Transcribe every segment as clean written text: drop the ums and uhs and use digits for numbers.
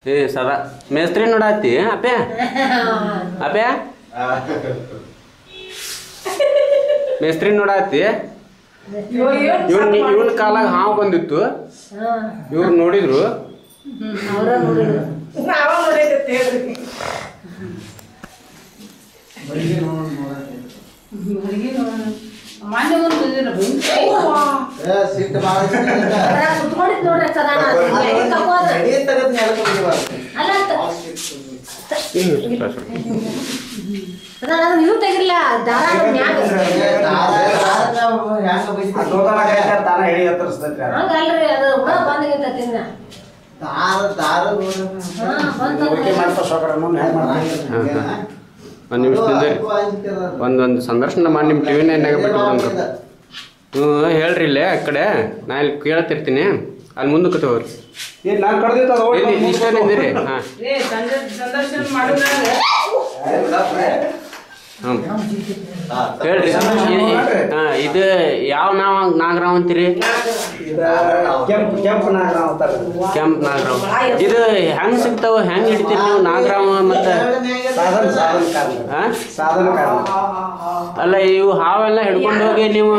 ಸದಾ ಮೇಸ್ತ್ರಿ ನೋಡತ್ತಿ ಅಪ್ಯ ಅಪ್ಯ ಮೇಸ್ತ್ರಿ ನೋಡತ್ತಿ ಇವನ್ ಕಾಲಾಗ ಹಾವು ಬಂದಿತ್ತು ಇವ್ರು ನೋಡಿದ್ರು ಒಂದೊಂದು ಸಂದರ್ಶನ ಮಾಡಿ ನಿಮ್ಮ ಟಿವಿ ನೈನಾಗ ಬಿಟ್ಟು ಹೇಳ್ರಿ ಇಲ್ಲೇ ಆ ಕಡೆ ನಾ ಇಲ್ಲಿ ಕೇಳ್ತಿರ್ತೀನಿ ಅಲ್ಲಿ ಮುಂದಕ್ಕೆ ತಗೋರಿ ಇಷ್ಟ ನಿಂದಿರಿ ಹಾಂ ಹೇಳ್ರಿ ಇದು ಯಾವ ನಾಗರಾವ್ ಅಂತೀರಿ ಕೆಂಪ್ ನಾಗರಾವ್ ಇದು ಹೆಂಗ್ ಸಿಗ್ತಾವ ಹೆಂಗ್ ಹಿಡಿತೀರಿ ನೀವು ನಾಗರಾವ್ ಮತ್ತೆ ಅಲ್ಲ ಇವು ಹಾವೆಲ್ಲ ಹಿಡ್ಕೊಂಡು ಹೋಗಿ ನೀವು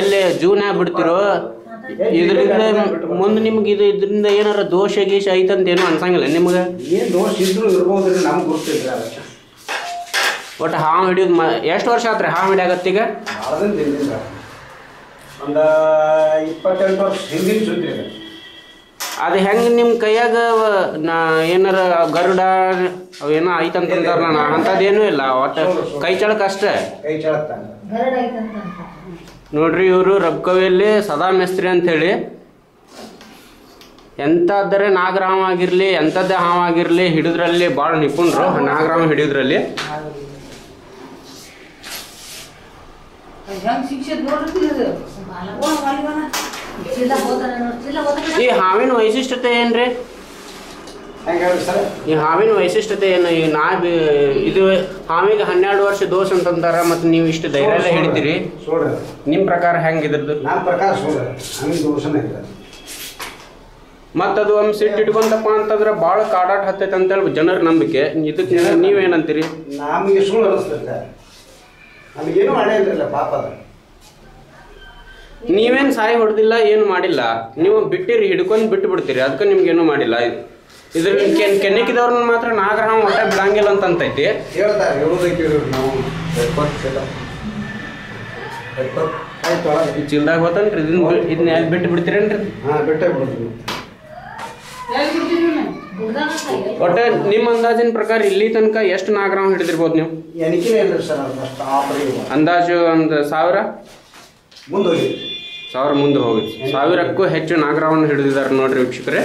ಎಲ್ಲಿ ಜೂನ್ಯಾಗ ಬಿಡ್ತಿರೋ ಇದರಿಂದ ಮುಂದೆ ನಿಮ್ಗೆ ಇದರಿಂದ ಏನಾರ ದೋಷ ಗೀಷ ಐತಂತ ಏನು ಅನ್ಸಂಗಿಲ್ಲ ನಿಮ್ಗೆ ದೋಷ ಇದ್ರು ಇರ್ಬೋದು ನಮ್ಗೆ ಗೊತ್ತಿಲ್ಲ ಒಟ್ಟು ಹಾವು ಹಿಡಿಯೋದು ಎಷ್ಟು ವರ್ಷ ಆತ್ರಿ ಹಾವು ಹಿಡಿಯಾಗತ್ತೀಗ ಒಂದು 28 ವರ್ಷ ಹಿಂದಿನ ಸುದ್ದಿ ಅದು ಹೆಂಗೆ ನಿಮ್ಮ ಕೈಯಾಗ ಏನಾರ ಗರುಡ ಅವೇನೋ ಐತಂತಂದಾರ ಅಂಥದ್ದೇನೂ ಇಲ್ಲ ಒಟ್ಟು ಕೈ ಚಳಕ ಅಷ್ಟೇ ಕೈ ಚಳಕ ನೋಡ್ರಿ ಇವರು ರಬ್ಕವಿಯಲ್ಲಿ ಸದಾ ಮೇಸ್ತ್ರಿ ಅಂಥೇಳಿ ಎಂಥದ್ದರೆ ನಾಗರಾಮ ಆಗಿರಲಿ ಎಂಥದ್ದೇ ಹಾವು ಆಗಿರಲಿ ಹಿಡಿದ್ರಲ್ಲಿ ಭಾಳ ನಿಪುಣರು ನಾಗರಾಮ ಹಿಡಿಯೋದ್ರಲ್ಲಿ ಈ ಹಾವಿನ ವೈಶಿಷ್ಟ್ಯತೆ ಏನ್ರಿ ಈ ಹಾವಿನ ವೈಶಿಷ್ಟ್ಯತೆ ಏನು ಇದು ಹಾವಿಗೆ 12 ವರ್ಷ ದೋಷ ಅಂತಂತಾರ ಮತ್ತು ನೀವು ಇಷ್ಟು ಧೈರ್ಯ ಎಲ್ಲ ಹಿಡಿತೀರಿ ನಿಮ್ಮ ಪ್ರಕಾರ ಹೆಂಗೆ ಇದ್ರದ್ದು ಮತ್ತದು ಒಂದು ಸಿಟ್ಟು ಇಟ್ಕೊಂತಪ್ಪ ಅಂತಂದ್ರೆ ಭಾಳ ಕಾಡಾಟ ಹತ್ತೈತೆ ಅಂತೇಳಿ ಜನರ ನಂಬಿಕೆ ಇದಕ್ಕೆ ನೀವೇನಂತೀರಿ ನಮಗೆ ಸುಳ್ಳು ಅನಿಸ್ತೈತೆ ನಮಗೇನು ಮಾಡಿಲ್ಲ ಪಾಪ ನೀವೇನು ಸಾಯಿ ಹೊಡೆದಿಲ್ಲ ಏನು ಮಾಡಿಲ್ಲ ನೀವು ಬಿಟ್ಟಿರಿ ಹಿಡ್ಕೊಂಡು ಬಿಟ್ಟು ಬಿಡ್ತೀರಿ ಅದಕ್ಕೆ ನಿಮ್ಗೇನು ಮಾಡಿಲ್ಲ ಇದ್ರ ಕೆನ್ನಿಕ್ಕಿದವ್ರನ್ನ ಮಾತ್ರ ನಾಗರಾಮ ಹೊಟ್ಟೆ ಬಿಡಂಗಿಲ್ಲ ಅಂತಂತೈತಿ ಹೇಳ್ತಾರೆ ಹೇಳೋದಕ್ಕೆ ನಾವು ಚೀಲ್ದಾಗ ಹೋತನ್ರಿ ಇದನ್ನ ಎಲ್ಲಿ ಬಿಟ್ಟು ಬಿಡ್ತೀರೇನ್ರಿ ಹಾಂ ಬಿಟ್ಟೇ ಬಿಡ್ತೀವಿ ಒಟ್ಟೆ ನಿಮ್ಮ ಅಂದಾಜಿನ ಪ್ರಕಾರ ಇಲ್ಲಿ ತನಕ ಎಷ್ಟು ನಾಗರಾಮ ಹಿಡಿದಿರ್ಬೋದು ನೀವು ಅಂದಾಜು ಒಂದು 1000 ಮುಂದೆ ಹೋಗಿ 1000ಕ್ಕೂ ಹೆಚ್ಚು ನಾಗರಾವನ್ನು ಹಿಡಿದಿದ್ದಾರೆ ನೋಡ್ರಿ ವೀಕ್ಷಕರೇ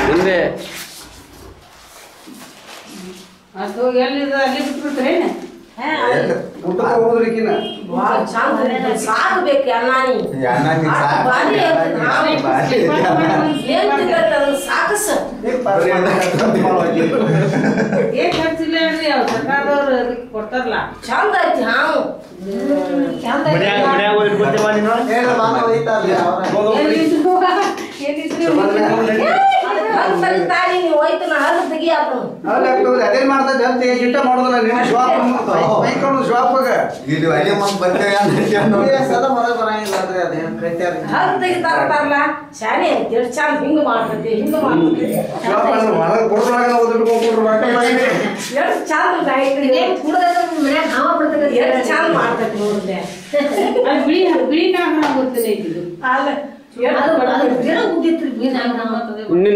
ಮುಂದೆ ಕೊಡ್ತಾರಲ್ಲ ಚಂದ ಐತಿ ಹಾವು ಅದೇ ಮಾಡ್ತದೆ ಗಿಟ್ಟ ಮಾಡೋದಿಲ್ಲ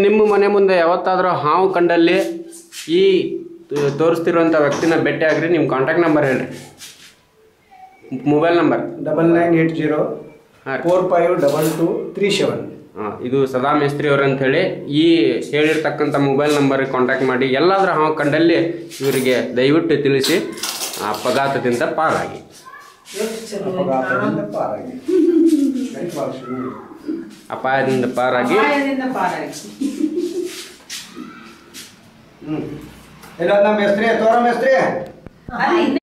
ನಿಮ್ಮ ಮನೆ ಮುಂದೆ ಯಾವತ್ತಾದ್ರೂ ಹಾವು ಕಂಡಲ್ಲಿ ಈ ತೋರಿಸ್ತಿರುವಂಥ ವ್ಯಕ್ತಿನ ಭೇಟಿ ಆಗ್ರಿ ನಿಮ್ಮ ಕಾಂಟ್ಯಾಕ್ಟ್ ನಂಬರ್ ಹೇಳ್ರಿ ಮೊಬೈಲ್ ನಂಬರ್ 9980452237 ಇದು ಸದಾ ಮೇಸ್ತ್ರಿ ಅವ್ರು ಅಂಥೇಳಿ ಈ ಹೇಳಿರ್ತಕ್ಕಂಥ ಮೊಬೈಲ್ ನಂಬರ್ಗೆ ಕಾಂಟ್ಯಾಕ್ಟ್ ಮಾಡಿ ಎಲ್ಲಾದ್ರೂ ಹಾವು ಕಂಡಲ್ಲಿ ಇವರಿಗೆ ದಯವಿಟ್ಟು ತಿಳಿಸಿ ಅಪಘಾತದಿಂದ ಪಾರಾಗಿ ಅಪಾಯದಿಂದ ಪಾರಾಗಿ ಎಲ್ಲ ನಮ್ಮ ಮೇಸ್ತ್ರಿ ತೋರ ಮೇಸ್ತ್ರಿ